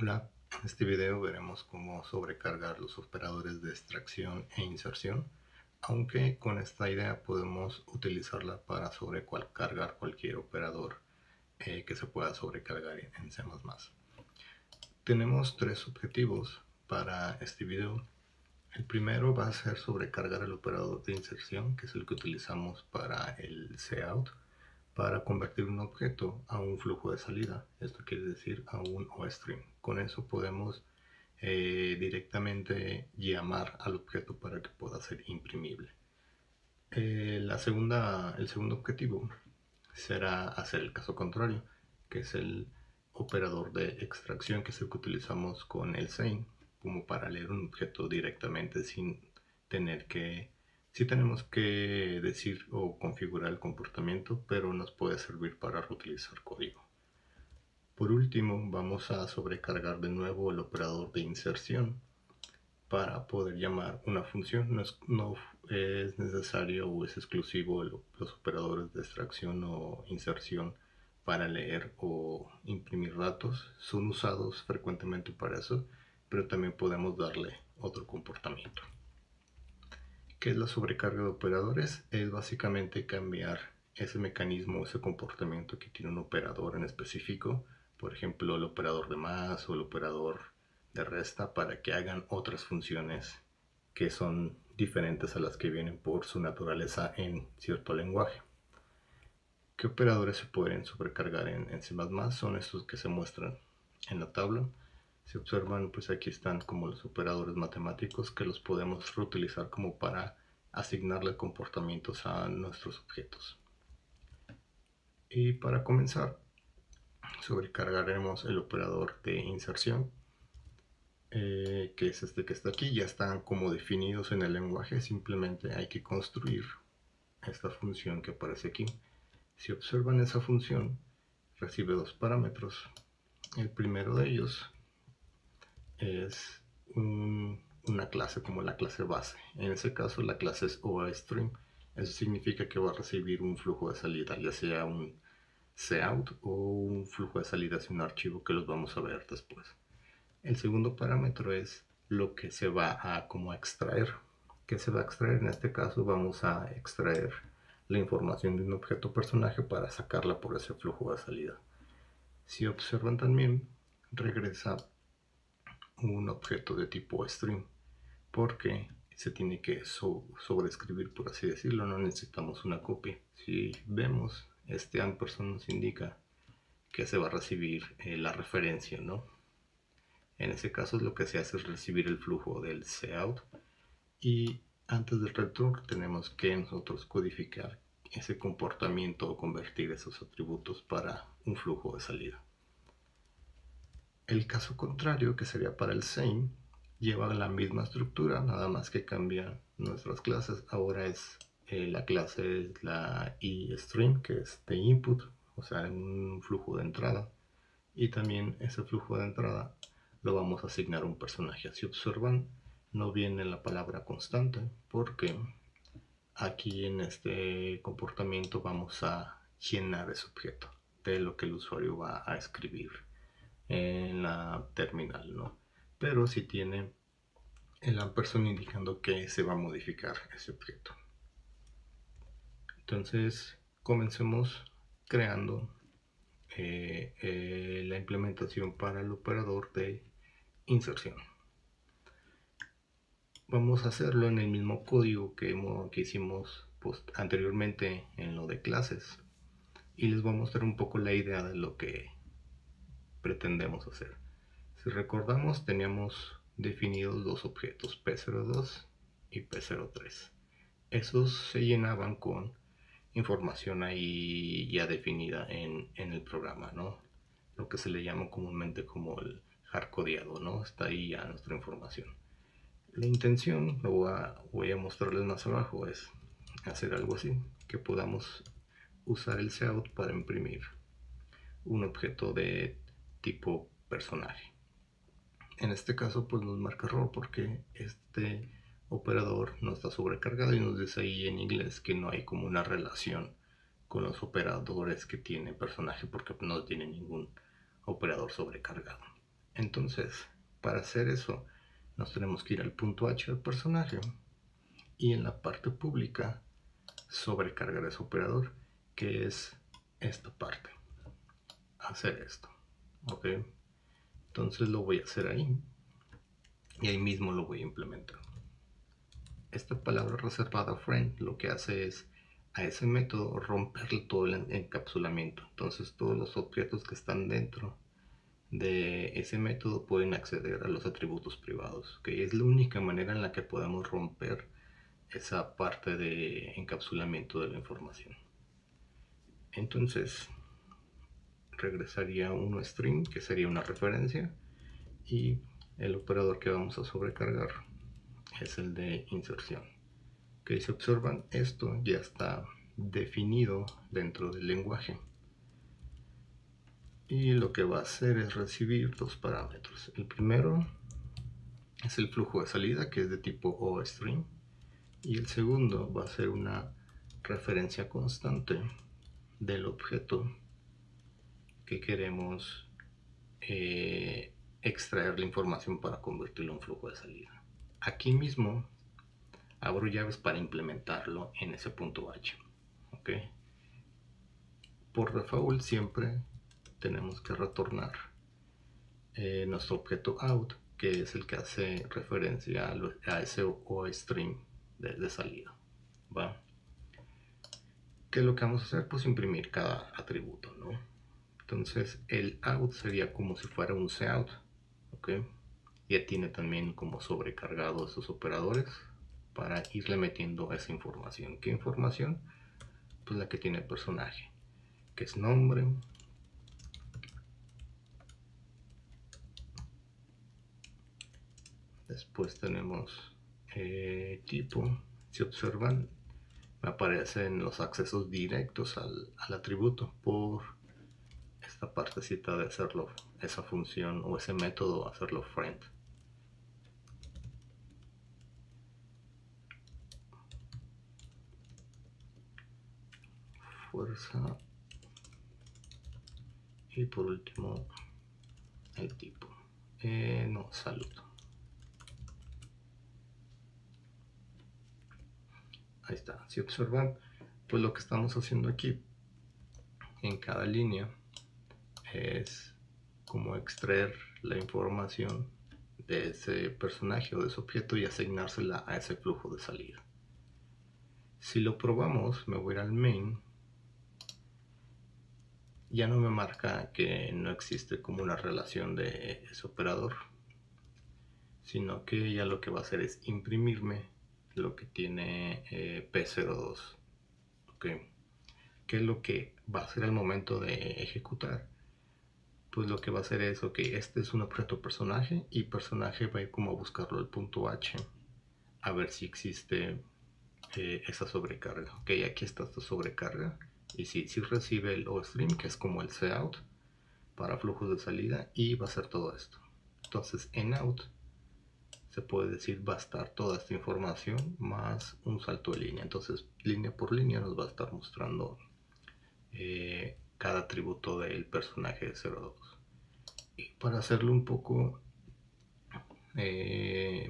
Hola, en este video veremos cómo sobrecargar los operadores de extracción e inserción, aunque con esta idea podemos utilizarla para sobrecargar cualquier operador que se pueda sobrecargar en C++. Tenemos tres objetivos para este video. El primero va a ser sobrecargar el operador de inserción, que es el que utilizamos para el cout, para convertir un objeto a un flujo de salida. Esto quiere decir a un OStream. Con eso podemos directamente llamar al objeto para que pueda ser imprimible. El segundo objetivo será hacer el caso contrario, que es el operador de extracción, que es el que utilizamos con el sein, como para leer un objeto directamente sin tener que... Sí tenemos que decir o configurar el comportamiento, pero nos puede servir para reutilizar código. Por último, vamos a sobrecargar de nuevo el operador de inserción para poder llamar una función. No es necesario o es exclusivo los operadores de extracción o inserción para leer o imprimir datos. Son usados frecuentemente para eso, pero también podemos darle otro comportamiento. ¿Qué es la sobrecarga de operadores? Es básicamente cambiar ese mecanismo, ese comportamiento que tiene un operador en específico, por ejemplo el operador de más o el operador de resta, para que hagan otras funciones que son diferentes a las que vienen por su naturaleza en cierto lenguaje. ¿Qué operadores se pueden sobrecargar en C++? Son estos que se muestran en la tabla. Si observan, pues aquí están como los operadores matemáticos, que los podemos reutilizar como para asignarle comportamientos a nuestros objetos. Y para comenzar, sobrecargaremos el operador de inserción, que es este que está aquí. Ya están como definidos en el lenguaje, simplemente hay que construir esta función que aparece aquí. Si observan, esa función recibe dos parámetros. El primero de ellos es una clase como la clase base. En ese caso la clase es OStream. Eso significa que va a recibir un flujo de salida, ya sea un cout o un flujo de salida hacia un archivo, que los vamos a ver después. El segundo parámetro es lo que se va a extraer. ¿Qué se va a extraer? En este caso vamos a extraer la información de un objeto personaje para sacarla por ese flujo de salida. Si observan, también regresa un objeto de tipo string, porque se tiene que sobreescribir, por así decirlo. No necesitamos una copia. Si vemos, este ampersand nos indica que se va a recibir la referencia, ¿no? En ese caso lo que se hace es recibir el flujo del cout, y antes del return tenemos que nosotros codificar ese comportamiento o convertir esos atributos para un flujo de salida. El caso contrario, que sería para el sein, lleva la misma estructura, nada más que cambian nuestras clases. Ahora es la clase es la eStream, que es de input, o sea, un flujo de entrada, y también ese flujo de entrada lo vamos a asignar a un personaje. Si observan, no viene la palabra constante, porque aquí en este comportamiento vamos a llenar ese objeto de lo que el usuario va a escribir en la terminal, ¿no? Pero si tiene el ampersand indicando que se va a modificar ese objeto. Entonces comencemos creando la implementación para el operador de inserción. Vamos a hacerlo en el mismo código que hicimos anteriormente en lo de clases, y les voy a mostrar un poco la idea de lo que pretendemos hacer. Si recordamos, teníamos definidos dos objetos, P02 y P03. Esos se llenaban con información ahí ya definida en el programa, ¿no? Lo que se le llama comúnmente como el hardcodeado, ¿no? Está ahí ya nuestra información. La intención, voy a mostrarles más abajo, es hacer algo así, que podamos usar el cout para imprimir un objeto de tipo personaje. En este caso pues nos marca error porque este operador no está sobrecargado, y nos dice ahí en inglés que no hay como una relación con los operadores que tiene personaje, porque no tiene ningún operador sobrecargado. Entonces, para hacer eso, nos tenemos que ir al punto H del personaje y en la parte pública sobrecargar ese operador, que es esta parte. Hacer esto, ¿ok? Entonces lo voy a hacer ahí y ahí mismo lo voy a implementar. Esta palabra reservada friend lo que hace es a ese método romperle todo el encapsulamiento. Entonces todos los objetos que están dentro de ese método pueden acceder a los atributos privados, que es la única manera en la que podemos romper esa parte de encapsulamiento de la información. Entonces regresaría uno string, que sería una referencia, y el operador que vamos a sobrecargar es el de inserción. Que si observan, esto ya está definido dentro del lenguaje y lo que va a hacer es recibir dos parámetros. El primero es el flujo de salida, que es de tipo OString, y el segundo va a ser una referencia constante del objeto que queremos extraer la información para convertirlo en flujo de salida. Aquí mismo abro llaves para implementarlo en ese punto H. ¿Okay? Por default siempre tenemos que retornar nuestro objeto out, que es el que hace referencia a ese OString de salida. ¿Va? ¿Qué es lo que vamos a hacer? Pues imprimir cada atributo, ¿no? Entonces el out sería como si fuera un cout, ¿ok? Ya tiene también como sobrecargado esos operadores para irle metiendo esa información. ¿Qué información? Pues la que tiene el personaje, que es nombre, después tenemos tipo. Si observan, me aparecen los accesos directos al atributo por esta partecita de hacerlo, esa función o ese método, hacerlo friend. Fuerza y por último el tipo, no, salud. Ahí está. Si observan, pues lo que estamos haciendo aquí en cada línea es como extraer la información de ese personaje o de ese objeto y asignársela a ese flujo de salida. Si lo probamos, me voy a ir al main. Ya no me marca que no existe como una relación de ese operador, sino que ya lo que va a hacer es imprimirme lo que tiene P02. ¿Okay? ¿Qué es lo que va a hacer al momento de ejecutar? Pues lo que va a hacer es, ok, este es un objeto personaje y personaje va a ir como a buscarlo al punto H a ver si existe esa sobrecarga. Ok, aquí está esta sobrecarga y si recibe el OStream, que es como el cout para flujos de salida, y va a hacer todo esto. Entonces en out se puede decir va a estar toda esta información más un salto de línea. Entonces línea por línea nos va a estar mostrando cada atributo del personaje de 02. Y para hacerlo un poco,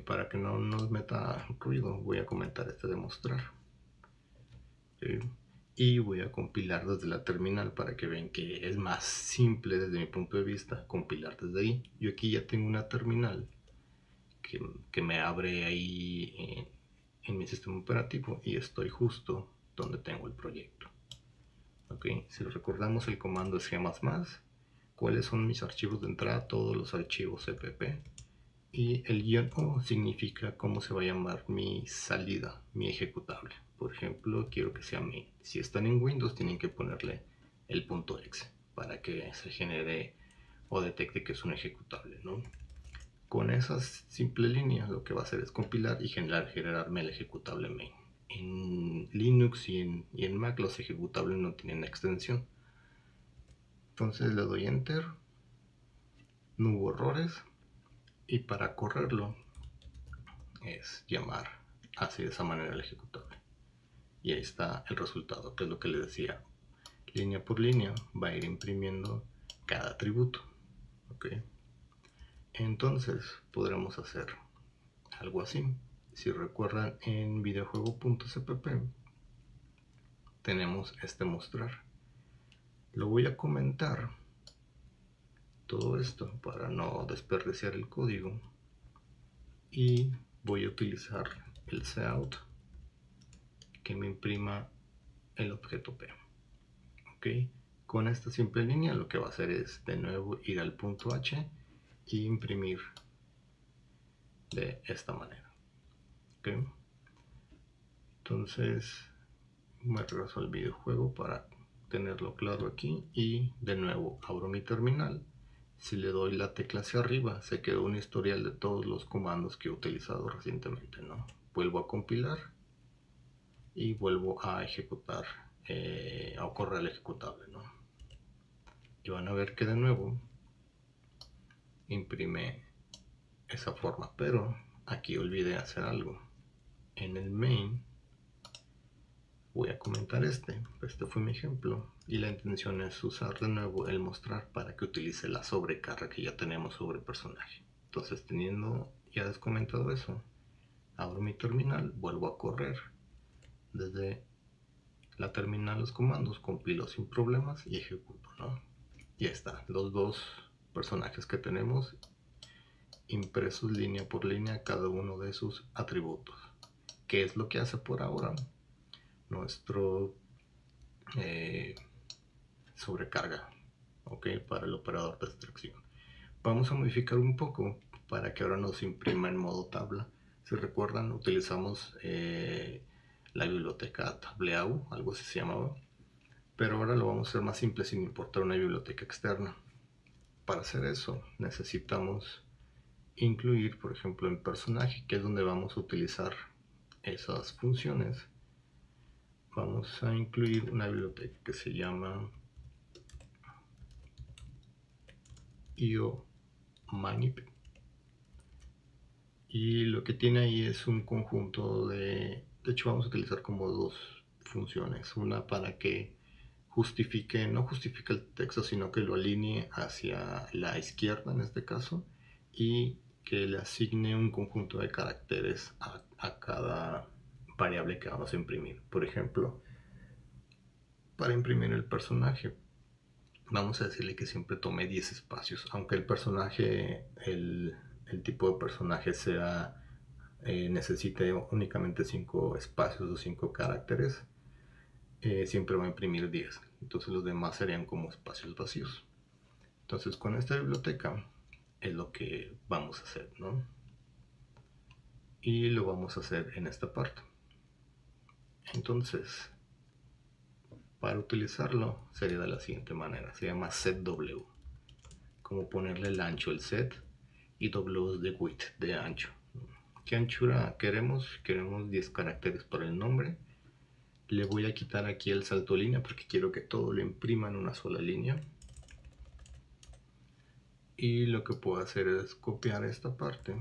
para que no nos meta ruido, voy a comentar este de mostrar. Y voy a compilar desde la terminal para que vean que es más simple desde mi punto de vista compilar desde ahí. Yo aquí ya tengo una terminal que me abre ahí en mi sistema operativo y estoy justo donde tengo el proyecto. Okay. Si recordamos, el comando es g++. ¿Cuáles son mis archivos de entrada? Todos los archivos cpp. Y el -o significa cómo se va a llamar mi salida, mi ejecutable. Por ejemplo, quiero que sea main. Si están en Windows, tienen que ponerle el .exe para que se genere o detecte que es un ejecutable, ¿no? Con esas simples líneas, lo que va a hacer es compilar y generarme el ejecutable main. En Linux y en Mac los ejecutables no tienen extensión. Entonces le doy enter, no hubo errores, y para correrlo es llamar así de esa manera el ejecutable. Y ahí está el resultado, que es lo que les decía. Línea por línea va a ir imprimiendo cada atributo. ¿Okay? Entonces podremos hacer algo así. Si recuerdan, en videojuego.cpp tenemos este mostrar. Lo voy a comentar todo esto para no desperdiciar el código, y voy a utilizar el cout que me imprima el objeto P. ¿Ok? Con esta simple línea lo que va a hacer es de nuevo ir al punto H y imprimir de esta manera. ¿Ok? Entonces me regreso al videojuego para tenerlo claro aquí, y de nuevo abro mi terminal. Si le doy la tecla hacia arriba, se quedó un historial de todos los comandos que he utilizado recientemente, ¿no? Vuelvo a compilar y vuelvo a ejecutar, a correr el ejecutable, ¿no? Y van a ver que de nuevo imprime esa forma, pero aquí olvidé hacer algo. En el main voy a comentar este fue mi ejemplo, y la intención es usar de nuevo el mostrar para que utilice la sobrecarga que ya tenemos sobre el personaje. Entonces, teniendo ya descomentado eso, abro mi terminal, vuelvo a correr desde la terminal los comandos, compilo sin problemas y ejecuto, ¿no? Y está, los dos personajes que tenemos impresos línea por línea, cada uno de sus atributos. ¿Qué es lo que hace por ahora nuestro sobrecarga? Ok, para el operador de extracción. Vamos a modificar un poco para que ahora nos imprima en modo tabla. Si recuerdan, utilizamos la biblioteca Tableau, algo así se llamaba, pero ahora lo vamos a hacer más simple sin importar una biblioteca externa. Para hacer eso necesitamos incluir, por ejemplo, en personaje, que es donde vamos a utilizar esas funciones, vamos a incluir una biblioteca que se llama iomanip, y lo que tiene ahí es un conjunto de hecho vamos a utilizar como dos funciones, una para que justifique, no justifique el texto, sino que lo alinee hacia la izquierda en este caso, y que le asigne un conjunto de caracteres a cada variable que vamos a imprimir. Por ejemplo, para imprimir el personaje, vamos a decirle que siempre tome 10 espacios, aunque el personaje, el tipo de personaje sea necesite únicamente 5 espacios o 5 caracteres, siempre va a imprimir 10. Entonces los demás serían como espacios vacíos. Entonces con esta biblioteca es lo que vamos a hacer, ¿no? Y lo vamos a hacer en esta parte. Entonces, para utilizarlo sería de la siguiente manera. Se llama setW, como ponerle el ancho, el set, y W de width, de ancho. ¿Qué anchura queremos? Queremos 10 caracteres para el nombre. Le voy a quitar aquí el salto línea porque quiero que todo lo imprima en una sola línea. Y lo que puedo hacer es copiar esta parte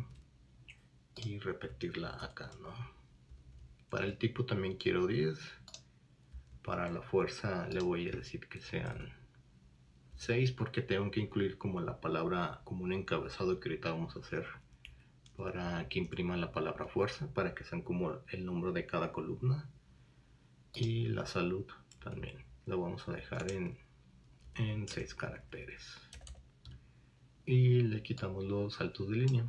y repetirla acá, ¿no? Para el tipo también quiero 10. Para la fuerza le voy a decir que sean 6 porque tengo que incluir como la palabra, como un encabezado que ahorita vamos a hacer para que imprima la palabra fuerza, para que sean como el número de cada columna. Y la salud también la vamos a dejar en 6 caracteres. Y le quitamos los saltos de línea.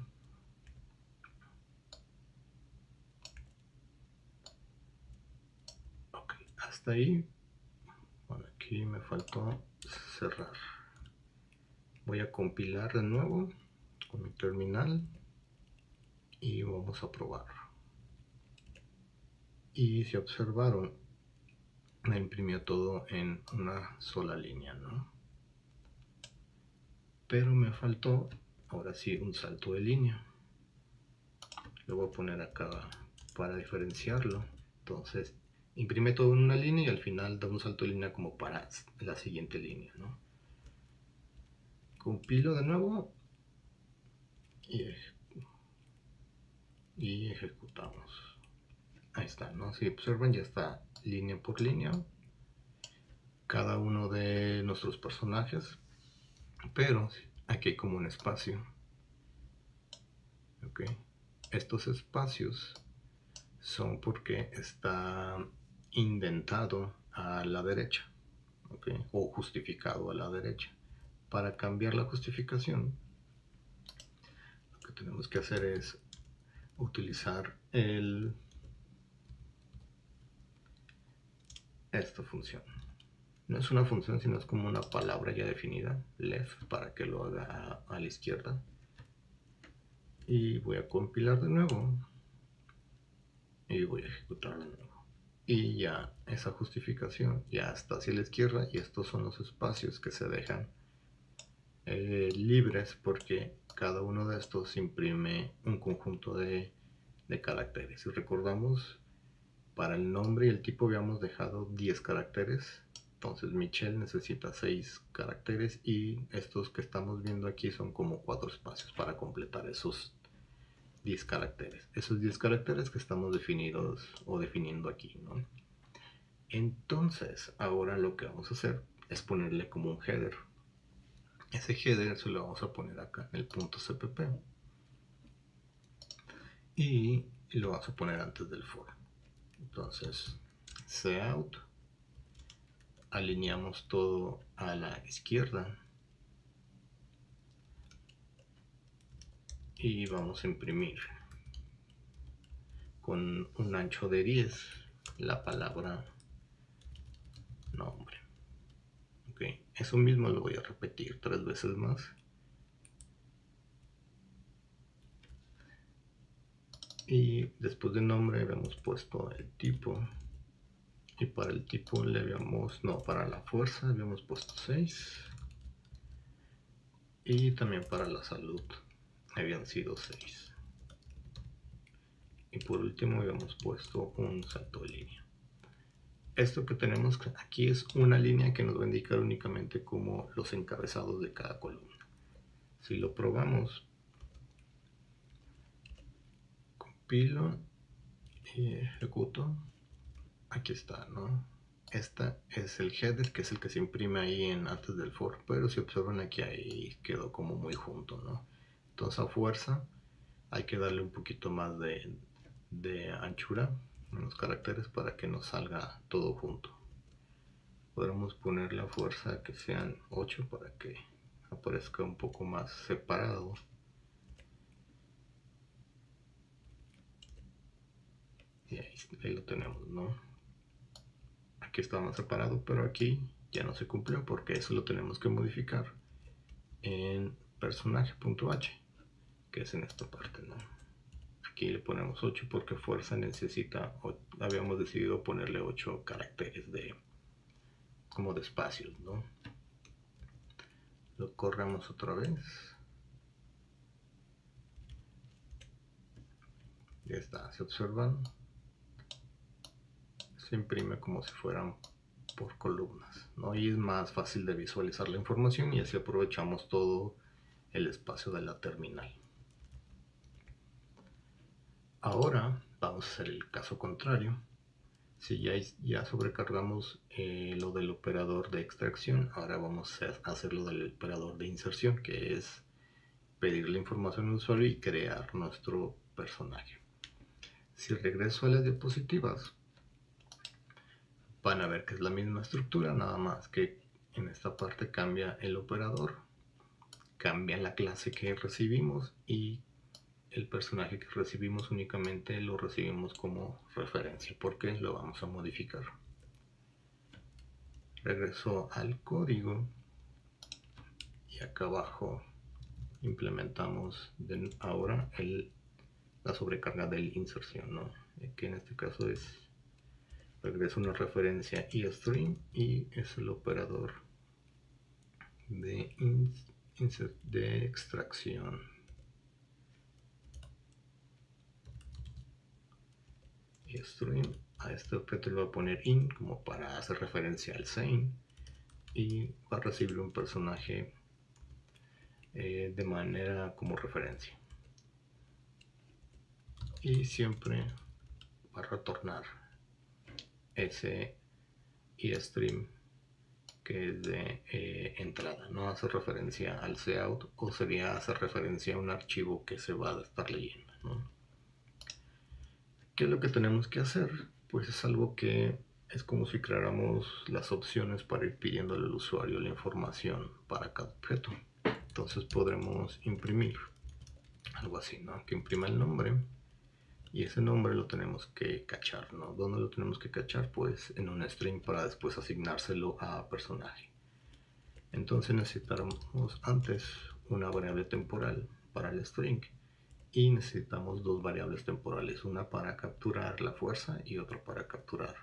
Ok, hasta ahí. Bueno, aquí me faltó cerrar. Voy a compilar de nuevo con mi terminal y vamos a probar. Y si observaron, me imprimió todo en una sola línea, ¿no? Pero me faltó ahora sí un salto de línea. Lo voy a poner acá para diferenciarlo. Entonces imprime todo en una línea y al final da un salto de línea como para la siguiente línea, ¿no? Compilo de nuevo y ejecutamos. Ahí está, ¿no? Si observan, ya está línea por línea cada uno de nuestros personajes, pero aquí hay como un espacio ¿ok? Estos espacios son porque está indentado a la derecha, ¿ok? O justificado a la derecha. Para cambiar la justificación, lo que tenemos que hacer es utilizar esta función. No es una función, sino es como una palabra ya definida, left, para que lo haga a la izquierda. Y voy a compilar de nuevo y voy a ejecutar de nuevo. Y ya esa justificación ya está hacia la izquierda, y estos son los espacios que se dejan libres porque cada uno de estos imprime un conjunto de caracteres. Si recordamos, para el nombre y el tipo habíamos dejado 10 caracteres. Entonces Michelle necesita 6 caracteres, y estos que estamos viendo aquí son como 4 espacios para completar esos 10 caracteres. Esos 10 caracteres que estamos definidos o definiendo aquí, ¿no? Entonces ahora lo que vamos a hacer es ponerle como un header. Ese header se lo vamos a poner acá en el punto cpp y lo vamos a poner antes del for. Entonces cout, alineamos todo a la izquierda y vamos a imprimir con un ancho de 10 la palabra nombre. Okay. Eso mismo lo voy a repetir 3 veces más. Y después de nombre habíamos puesto el tipo, y para el tipo le habíamos, no, para la fuerza habíamos puesto 6, y también para la salud habían sido 6, y por último habíamos puesto un salto de línea. Esto que tenemos aquí es una línea que nos va a indicar únicamente como los encabezados de cada columna. Si lo probamos, compilo y ejecuto, aquí está, ¿no? Este es el header, que es el que se imprime ahí antes del for, pero si observan aquí, ahí quedó como muy junto, ¿no? Entonces a fuerza hay que darle un poquito más de anchura en los caracteres para que nos salga todo junto. Podemos poner la fuerza que sean 8 para que aparezca un poco más separado. Y ahí lo tenemos, ¿no? Aquí está más separado, pero aquí ya no se cumplió porque eso lo tenemos que modificar en personaje.h, que es en esta parte, ¿no? Aquí le ponemos 8 porque fuerza necesita, habíamos decidido ponerle 8 caracteres como de espacios, ¿no? Lo corremos otra vez. Ya está, se observan, se imprime como si fueran por columnas, ¿no? Y es más fácil de visualizar la información, y así aprovechamos todo el espacio de la terminal. Ahora vamos a hacer el caso contrario. Si ya sobrecargamos lo del operador de extracción, ahora vamos a hacer lo del operador de inserción, que es pedir la información al usuario y crear nuestro personaje. Si regreso a las diapositivas, van a ver que es la misma estructura, nada más que en esta parte cambia el operador, cambia la clase que recibimos, y el personaje que recibimos únicamente lo recibimos como referencia porque lo vamos a modificar. Regreso al código y acá abajo implementamos ahora la sobrecarga de inserción, ¿no? Que en este caso es, regreso una referencia iStream, y es el operador de extracción. iStream, a este objeto le voy a poner in como para hacer referencia al sein, y va a recibir un personaje de manera como referencia, y siempre va a retornar ese iStream que es de entrada, no hace referencia al cout, o sería hacer referencia a un archivo que se va a estar leyendo, ¿no? ¿Qué es lo que tenemos que hacer? Pues es algo que es como si creáramos las opciones para ir pidiéndole al usuario la información para cada objeto. Entonces podremos imprimir algo así, ¿no? Que imprima el nombre, y ese nombre lo tenemos que cachar, ¿no? ¿Dónde lo tenemos que cachar? Pues en un string para después asignárselo a personaje. Entonces necesitamos antes una variable temporal para el string, y necesitamos dos variables temporales, una para capturar la fuerza y otra para capturar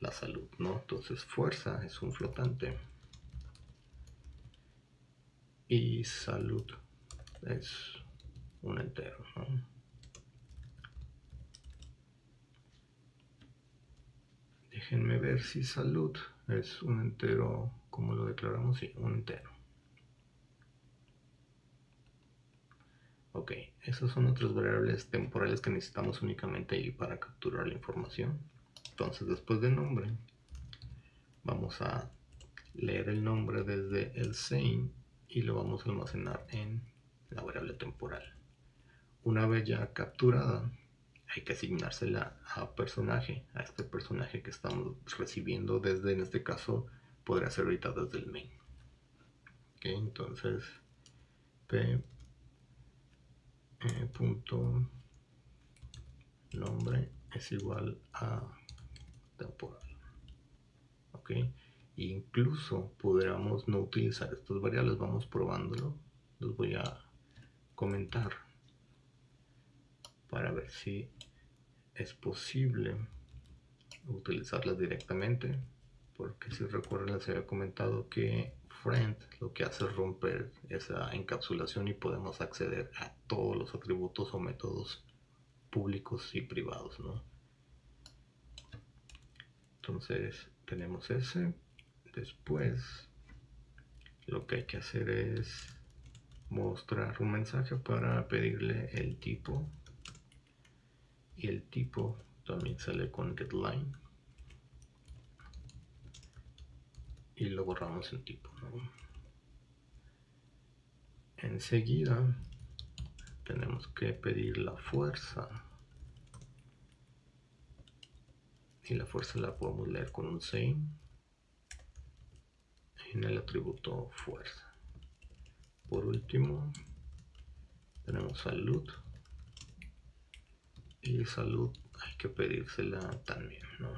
la salud, ¿no? Entonces fuerza es un flotante y salud es un entero, ¿no? Déjenme ver si salud es un entero, ¿cómo lo declaramos? Sí, un entero. Ok, esas son otras variables temporales que necesitamos únicamente ahí para capturar la información. Entonces después del nombre vamos a leer el nombre desde el same y lo vamos a almacenar en la variable temporal. Una vez ya capturada, hay que asignársela a personaje, a este personaje que estamos recibiendo desde, en este caso, podría ser ahorita desde el main. Ok, entonces p punto nombre es igual a temporal. Ok, incluso podríamos no utilizar estas variables, vamos probándolo, los voy a comentar para ver si es posible utilizarlas directamente, porque si recuerdan les había comentado que friend lo que hace es romper esa encapsulación y podemos acceder a todos los atributos o métodos públicos y privados, ¿no? Entonces tenemos ese. Después lo que hay que hacer es mostrar un mensaje para pedirle el tipo, y el tipo también sale con getLine y lo borramos en tipo, ¿no? Enseguida tenemos que pedir la fuerza, y la fuerza la podemos leer con un same en el atributo fuerza. Por último tenemos salud, y salud hay que pedírsela también, ¿no?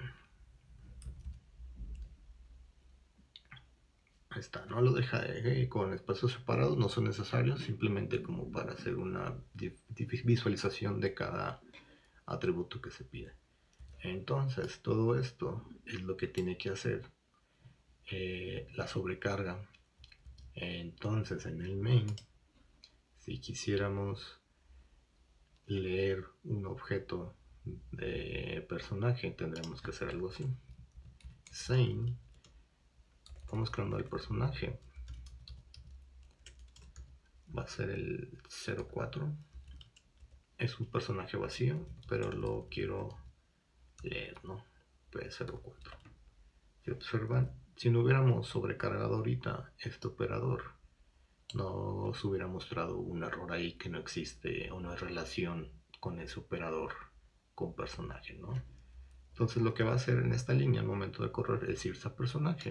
Ahí está, no lo deja con espacios separados, no son necesarios, simplemente como para hacer una visualización de cada atributo que se pide. Entonces todo esto es lo que tiene que hacer la sobrecarga. Entonces en el main, si quisiéramos leer un objeto de personaje, tendremos que hacer algo así. Same, vamos creando el personaje, va a ser el 04, es un personaje vacío, pero lo quiero leer, ¿no? P04. Si observan, si no hubiéramos sobrecargado ahorita este operador, nos hubiera mostrado un error ahí que no existe o no hay relación con ese operador con personaje, ¿no? Entonces lo que va a hacer en esta línea al momento de correr es irse a personaje,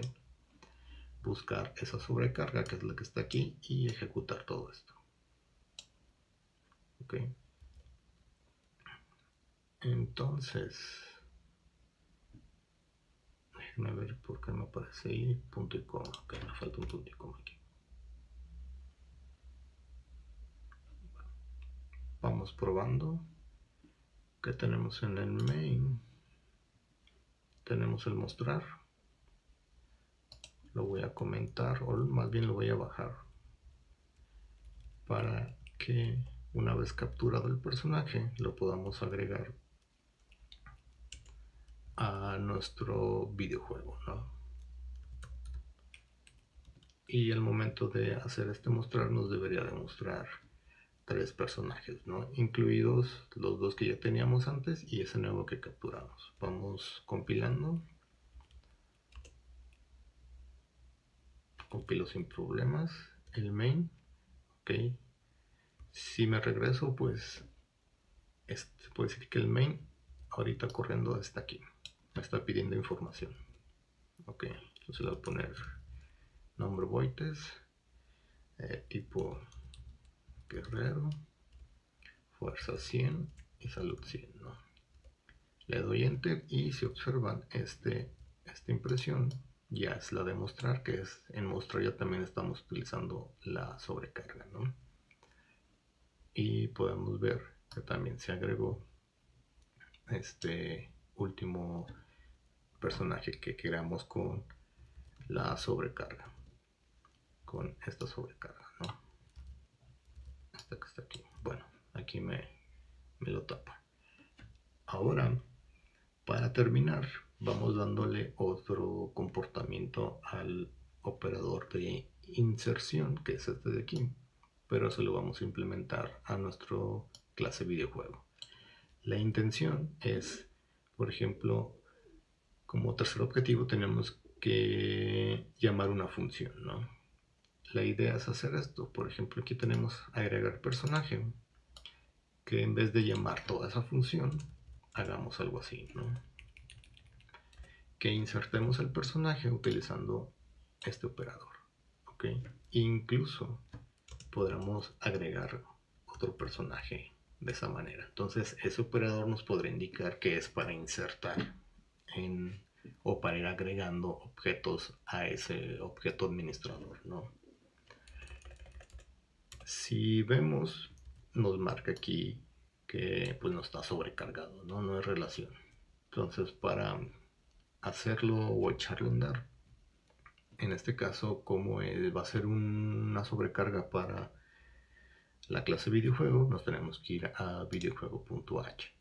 buscar esa sobrecarga que es la que está aquí y ejecutar todo esto. Ok, entonces déjenme ver por qué me aparece ahí punto y coma. Ok, me falta un punto y coma aquí. Vamos probando. ¿Qué tenemos en el main? Tenemos el mostrar. Lo voy a comentar, o más bien lo voy a bajar, para que una vez capturado el personaje lo podamos agregar a nuestro videojuego, ¿no? Y al momento de hacer este mostrar nos debería demostrar 3 personajes, ¿no? Incluidos los 2 que ya teníamos antes y ese nuevo que capturamos. Vamos compilando. compilo sin problemas el main. Ok, si me regreso, pues se puede decir que el main ahorita corriendo está aquí, me está pidiendo información. Ok, entonces le voy a poner nombre Voites, tipo guerrero, fuerza 100 y salud 100, ¿no? Le doy enter y si observan esta impresión ya es la de mostrar, que es en mostrar ya también estamos utilizando la sobrecarga, ¿no? Y podemos ver que también se agregó este último personaje que creamos con la sobrecarga, con esta sobrecarga, ¿no? Esta que está aquí. Bueno, aquí me lo tapa. Ahora, para terminar, vamos dándole otro comportamiento al operador de inserción, que es este de aquí, pero se lo vamos a implementar a nuestro clase videojuego. La intención es, por ejemplo, como tercer objetivo tenemos que llamar una función, ¿no? La idea es hacer esto. Por ejemplo, aquí tenemos agregar personaje, que en vez de llamar toda esa función, hagamos algo así, ¿no? Que insertemos el personaje utilizando este operador, ¿ok? Incluso podremos agregar otro personaje de esa manera. Entonces ese operador nos podrá indicar que es para insertar o para ir agregando objetos a ese objeto administrador, ¿no? Si vemos, nos marca aquí que pues no está sobrecargado, ¿no? No es relación. Entonces para hacerlo o echarlo a andar, en este caso como va a ser una sobrecarga para la clase videojuego, nos tenemos que ir a videojuego.h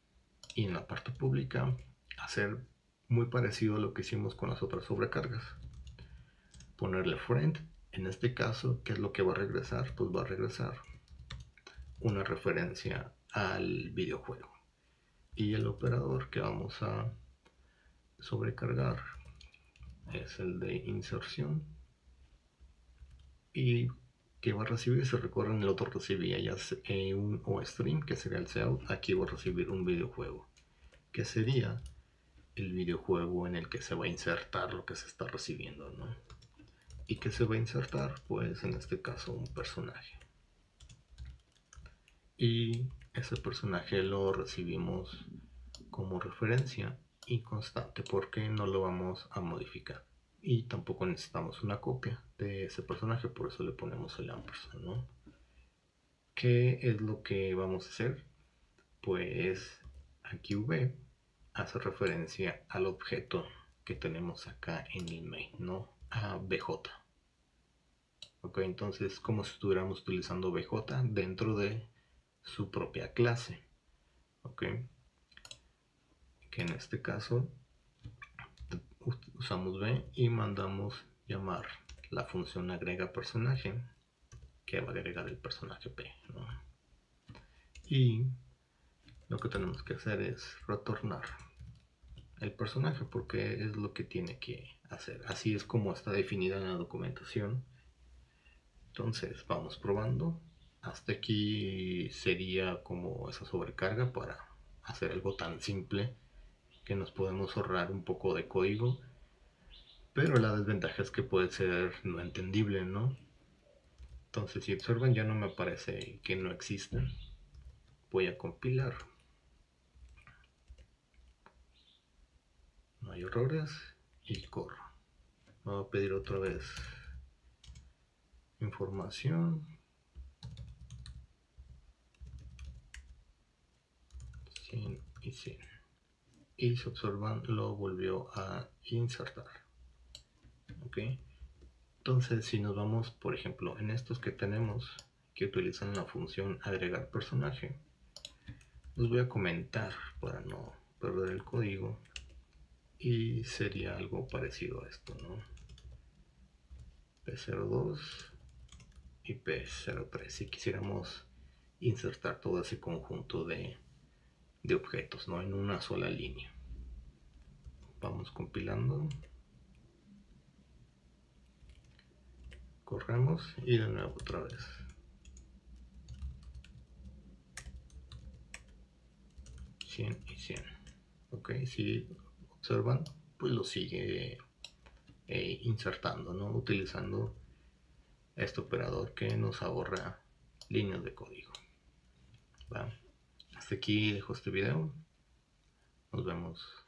y en la parte pública hacer muy parecido a lo que hicimos con las otras sobrecargas, ponerle friend. En este caso, ¿qué es lo que va a regresar? Pues va a regresar una referencia al videojuego y el operador que vamos a sobrecargar es el de inserción y que va a recibir, se recuerda en el otro recibía ya un OStream, que sería el Cout. Aquí va a recibir un videojuego, que sería el videojuego en el que se va a insertar lo que se está recibiendo, ¿no? Y que se va a insertar, pues en este caso un personaje, y ese personaje lo recibimos como referencia y constante porque no lo vamos a modificar y tampoco necesitamos una copia de ese personaje, por eso le ponemos el ampersand, ¿no? ¿Qué es lo que vamos a hacer? Pues aquí V hace referencia al objeto que tenemos acá en el main, ¿no? A BJ. Ok, entonces como si estuviéramos utilizando BJ dentro de su propia clase. Ok, que en este caso usamos B y mandamos llamar la función agrega personaje, que va a agregar el personaje P, ¿no? Y lo que tenemos que hacer es retornar el personaje porque es lo que tiene que hacer. Así es como está definida en la documentación. Entonces vamos probando. Hasta aquí sería como esa sobrecarga para hacer algo tan simple que nos podemos ahorrar un poco de código, pero la desventaja es que puede ser no entendible, ¿no? Entonces si observan ya no me parece que no exista. Voy a compilar. No hay errores y corro. Me va a pedir otra vez información. 100 y 100. Y si observan lo volvió a insertar. Ok. Entonces si nos vamos, por ejemplo, en estos que tenemos que utilizan la función agregar personaje, los voy a comentar para no perder el código y sería algo parecido a esto, ¿no? P02 y P03 si quisiéramos insertar todo ese conjunto de objetos, ¿no? En una sola línea. Vamos compilando. Corremos y de nuevo otra vez. Y 100. Ok, si observan, pues lo sigue insertando, ¿no? Utilizando este operador que nos ahorra líneas de código. ¿Va? Hasta aquí dejo este video. Nos vemos